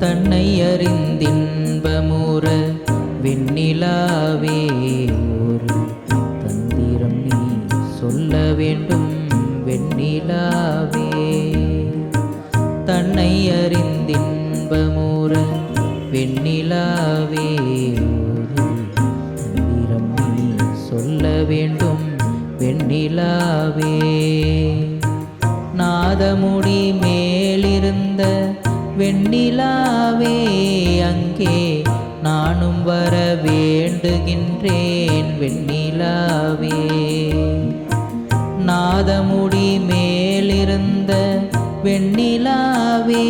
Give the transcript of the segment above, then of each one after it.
தன்னை அறிந்தின்பமுற வெண்ணிலாவே ஒரு தந்திரம் நீ சொல்ல வேண்டும் வெண்ணிலாவே. தன்னை அறிந்தின்பமுற வெண்ணிலாவே ஒரு தந்திரம் நீ சொல்ல வேண்டும் வெண்ணிலாவே. நாதமுடி மேலிருந்த வெண்ணிலாவே அங்கே நானும் வர வேண்டுகின்றேன் வெண்ணிலாவே. நாதமுடி மேலிருந்த வெண்ணிலாவே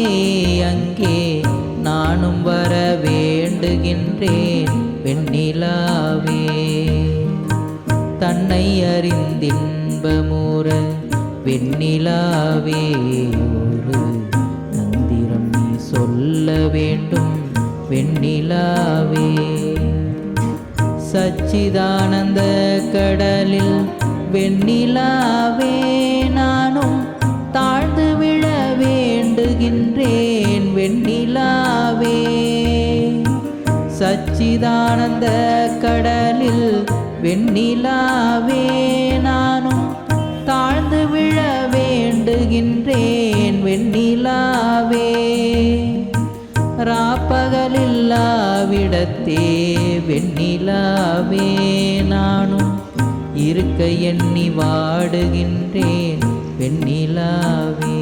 அங்கே நானும் வர வேண்டுகின்றேன் வெண்ணிலாவே. தன்னை அறிந்தின்பமுற வெண்ணிலாவே ஒரு தந்திரம் நீ சொல்ல வேண்டும் வெண்ணிலாவே. சச்சிதானந்த கடலில் வெண்ணிலாவே நானும் தாழ்ந்து விழ வேண்டுகின்றேன் வெண்ணிலாவே. சச்சிதானந்த கடலில் வெண்ணிலாவே நானும் தாழ்ந்து விழ வேண்டுகின்றேன் வெண்ணிலாவே. ராப்பகலில்லாவிடத்தே வெண்ணிலாவே நானும் இருக்க எண்ணி வாடுகின்றேன் வெண்ணிலாவே.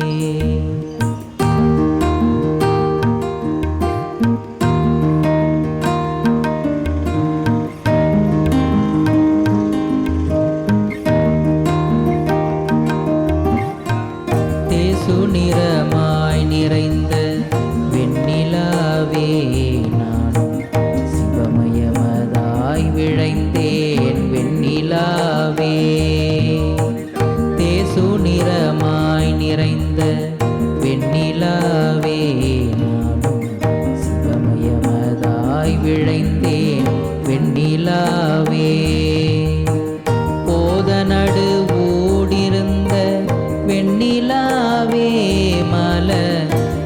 நிறமாய் நிறைந்த வெண்ணிலாவே நானும் சிவமயமதாய் விழைந்தேன் வெண்ணிலாவே. தேசு நிறமாய் நிறைந்த வெண்ணிலாவே நானும் சிவமயமதாய் விழைந்தேன் வெண்ணிலாவே. போத நடு ஊடிருந்த வெண்ணிலாவே மல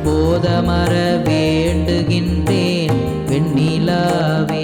போதமர வேண்டுகின்றேன் வெண்ணிலாவே.